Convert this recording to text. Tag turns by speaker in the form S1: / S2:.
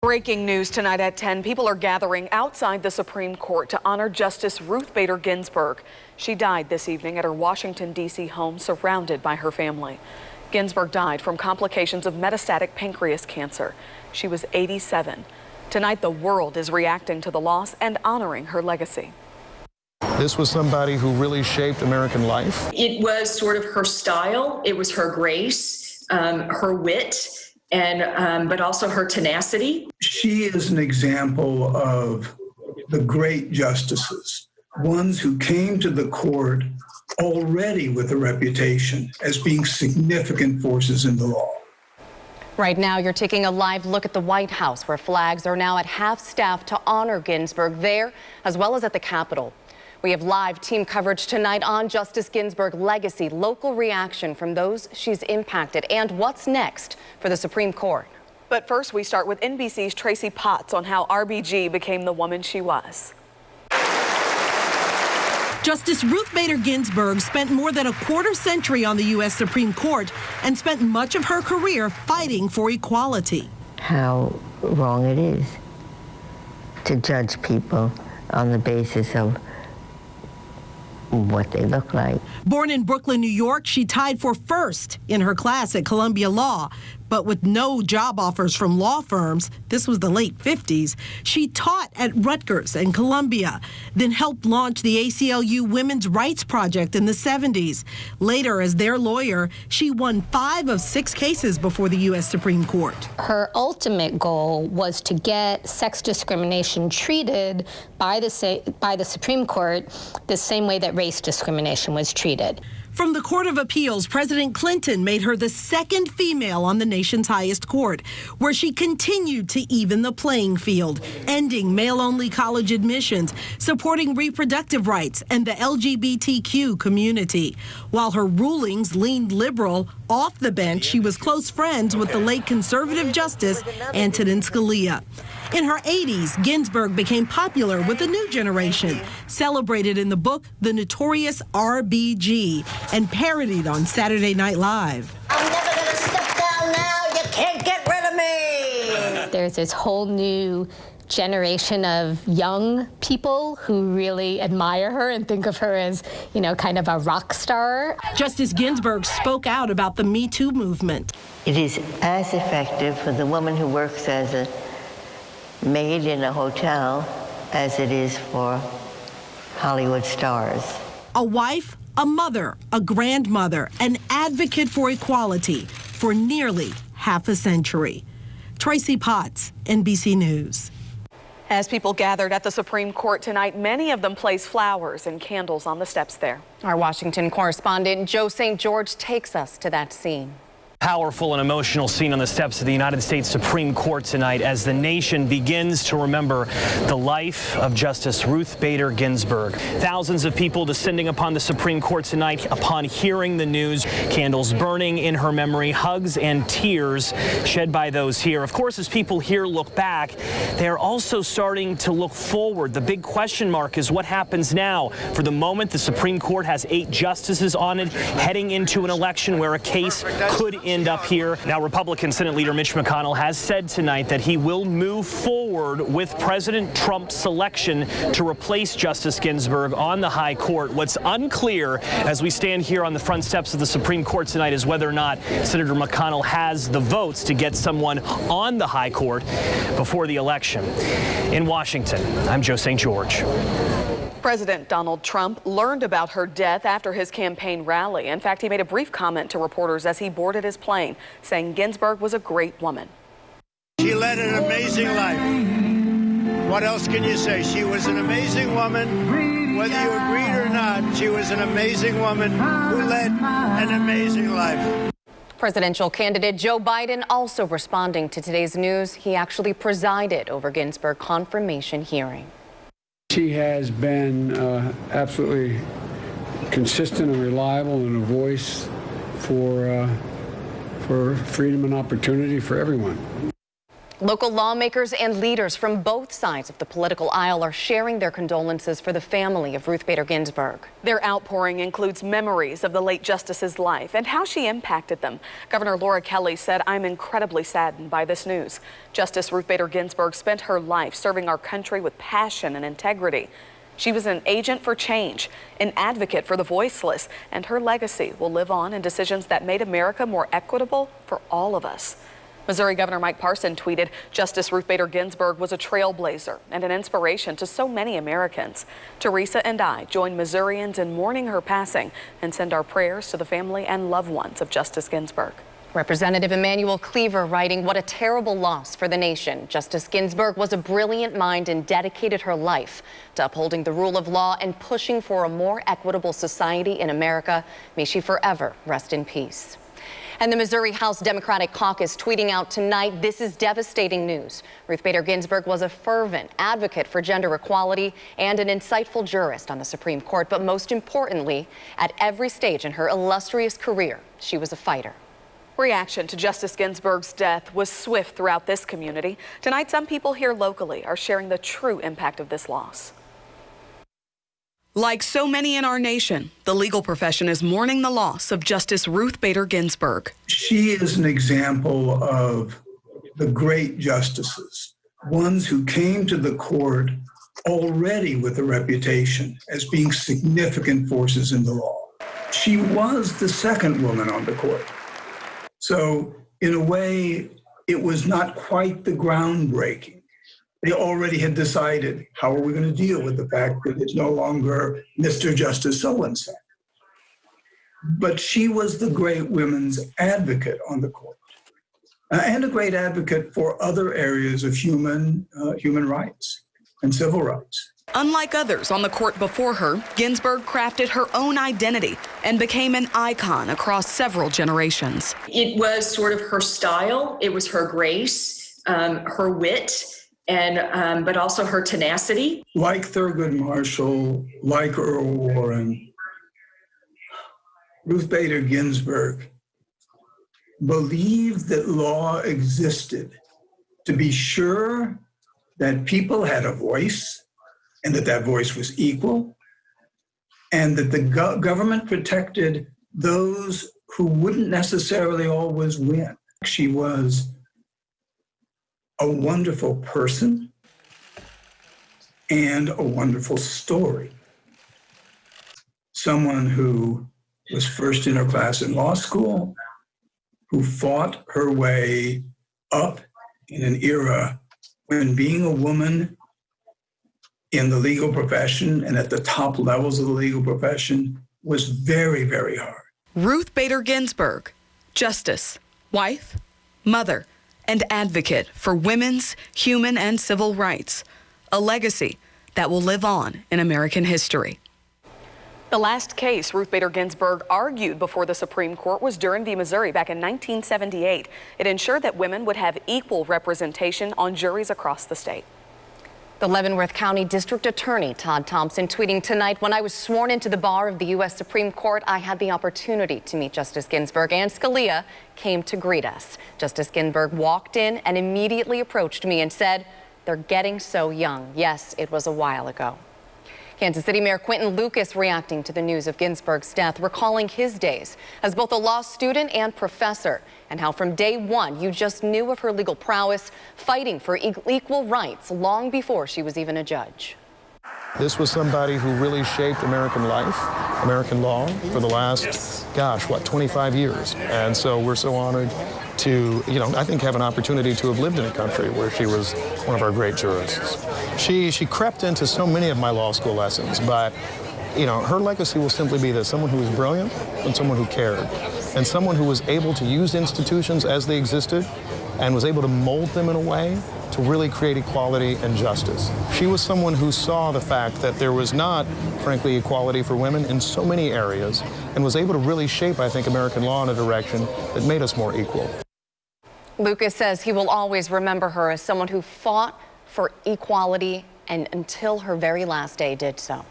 S1: Breaking news tonight at 10. People are gathering outside the Supreme Court to honor Justice Ruth Bader Ginsburg. She died this evening at her Washington, D.C. home, surrounded by her family. Ginsburg died from complications of metastatic pancreas cancer. She was 87. Tonight, the world is reacting to the loss and honoring her legacy.
S2: This was somebody who really shaped American life.
S3: It was sort of her style. It was her grace, her wit, and but also her tenacity.
S4: She is an example of the great justices, ones who came to the court already with a reputation as being significant forces in the law.
S5: Right now, you're taking a live look at the White House, where flags are now at half-staff to honor Ginsburg there, as well as at the Capitol. We have live team coverage tonight on Justice Ginsburg legacy, local reaction from those she's impacted, and what's next for the Supreme Court.
S1: But first, we start with NBC's Tracy Potts on how RBG became the woman she was.
S6: Justice Ruth Bader Ginsburg spent more than a quarter century on the U.S. Supreme Court and spent much of her career fighting for equality.
S7: How wrong it is to judge people on the basis of what they look like.
S6: Born in Brooklyn, New York, she tied for first in her class at Columbia Law. But with no job offers from law firms, this was the late 50s, she taught at Rutgers and Columbia, then helped launch the ACLU Women's Rights Project in the 70s. Later, as their lawyer, she won 5 of 6 cases before the U.S. Supreme Court.
S8: Her ultimate goal was to get sex discrimination treated by the Supreme Court the same way that race discrimination was treated.
S6: From the Court of Appeals, President Clinton made her the second female on the nation's highest court, where she continued to even the playing field, ending male-only college admissions, supporting reproductive rights and the LGBTQ community. While her rulings leaned liberal, off the bench, she was close friends with the late conservative Justice Antonin Scalia. In her 80s, Ginsburg became popular with a new generation, celebrated in the book The Notorious RBG, and parodied on Saturday Night Live.
S9: I'm never going to step down now. You can't get rid of me.
S8: There's this whole new generation of young people who really admire her and think of her as, you know, kind of a rock star.
S6: Justice Ginsburg spoke out about the Me Too movement.
S7: It is as effective for the woman who works as a maid in a hotel as it is for Hollywood stars.
S6: A wife, a mother, a grandmother, an advocate for equality for nearly half a century. Tracy Potts, NBC News.
S1: As people gathered at the Supreme Court tonight, many of them placed flowers and candles on the steps there.
S5: Our Washington correspondent Joe St. George takes us to that scene.
S10: Powerful and emotional scene on the steps of the United States Supreme Court tonight as the nation begins to remember the life of Justice Ruth Bader Ginsburg. Thousands of people descending upon the Supreme Court tonight upon hearing the news, candles burning in her memory, hugs and tears shed by those here. Of course, as people here look back, they are also starting to look forward. The big question mark is what happens now. For the moment, the Supreme Court has 8 justices on it, heading into an election where a case could end up here. Now, Republican Senate Leader Mitch McConnell has said tonight that he will move forward with President Trump's selection to replace Justice Ginsburg on the high court. What's unclear as we stand here on the front steps of the Supreme Court tonight is whether or not Senator McConnell has the votes to get someone on the high court before the election. In Washington, I'm Joe St. George.
S1: President Donald Trump learned about her death after his campaign rally. In fact, he made a brief comment to reporters as he boarded his plane, saying Ginsburg was a great woman.
S11: She led an amazing life. What else can you say? She was an amazing woman. Whether you agreed or not, she was an amazing woman who led an amazing life.
S5: Presidential candidate Joe Biden also responding to today's news. He actually presided over Ginsburg confirmation hearing.
S12: She has been absolutely consistent and reliable and a voice for freedom and opportunity for everyone.
S5: Local lawmakers and leaders from both sides of the political aisle are sharing their condolences for the family of Ruth Bader Ginsburg.
S1: Their outpouring includes memories of the late justice's life and how she impacted them. Governor Laura Kelly said, "I'm incredibly saddened by this news. Justice Ruth Bader Ginsburg spent her life serving our country with passion and integrity. She was an agent for change, an advocate for the voiceless, and her legacy will live on in decisions that made America more equitable for all of us." Missouri Governor Mike Parson tweeted, "Justice Ruth Bader Ginsburg was a trailblazer and an inspiration to so many Americans. Teresa and I join Missourians in mourning her passing and send our prayers to the family and loved ones of Justice Ginsburg."
S5: Representative Emanuel Cleaver writing, "What a terrible loss for the nation. Justice Ginsburg was a brilliant mind and dedicated her life to upholding the rule of law and pushing for a more equitable society in America. May she forever rest in peace." And the Missouri House Democratic Caucus tweeting out tonight, "This is devastating news. Ruth Bader Ginsburg was a fervent advocate for gender equality and an insightful jurist on the Supreme Court. But most importantly, at every stage in her illustrious career, she was a fighter."
S1: Reaction to Justice Ginsburg's death was swift throughout this community. Tonight, some people here locally are sharing the true impact of this loss. Like so many in our nation, the legal profession is mourning the loss of Justice Ruth Bader Ginsburg.
S4: She is an example of the great justices, ones who came to the court already with a reputation as being significant forces in the law. She was the second woman on the court. So in a way, it was not quite the groundbreaking. They already had decided, how are we going to deal with the fact that it's no longer Mr. Justice so-and-so? But she was the great women's advocate on the court and a great advocate for other areas of human rights and civil rights.
S1: Unlike others on the court before her, Ginsburg crafted her own identity and became an icon across several generations.
S3: It was sort of her style. It was her grace, her wit, and but also her tenacity.
S4: Like Thurgood Marshall, like Earl Warren, Ruth Bader Ginsburg believed that law existed to be sure that people had a voice and that that voice was equal, and that the government protected those who wouldn't necessarily always win. She was a wonderful person and a wonderful story. Someone who was first in her class in law school, who fought her way up in an era when being a woman in the legal profession and at the top levels of the legal profession was very, very hard.
S1: Ruth Bader Ginsburg, justice, wife, mother, and advocate for women's human and civil rights, a legacy that will live on in American history. The last case Ruth Bader Ginsburg argued before the Supreme Court was Durham v. Missouri back in 1978. It ensured that women would have equal representation on juries across the state.
S5: The Leavenworth County District Attorney Todd Thompson tweeting tonight, "When I was sworn into the bar of the U.S. Supreme Court, I had the opportunity to meet Justice Ginsburg, and Scalia came to greet us. Justice Ginsburg walked in and immediately approached me and said, 'They're getting so young.' Yes, it was a while ago." Kansas City Mayor Quinton Lucas reacting to the news of Ginsburg's death, recalling his days as both a law student and professor, and how from day one you just knew of her legal prowess, fighting for equal rights long before she was even a judge.
S2: This was somebody who really shaped American life, American law for the last, 25 years. And so we're so honored to, I think have an opportunity to have lived in a country where she was one of our great jurists. She crept into so many of my law school lessons, but her legacy will simply be that someone who was brilliant and someone who cared, and someone who was able to use institutions as they existed and was able to mold them in a way to really create equality and justice. She was someone who saw the fact that there was not, frankly, equality for women in so many areas, and was able to really shape, I think, American law in a direction that made us more equal.
S5: Lucas says he will always remember her as someone who fought for equality and until her very last day did so.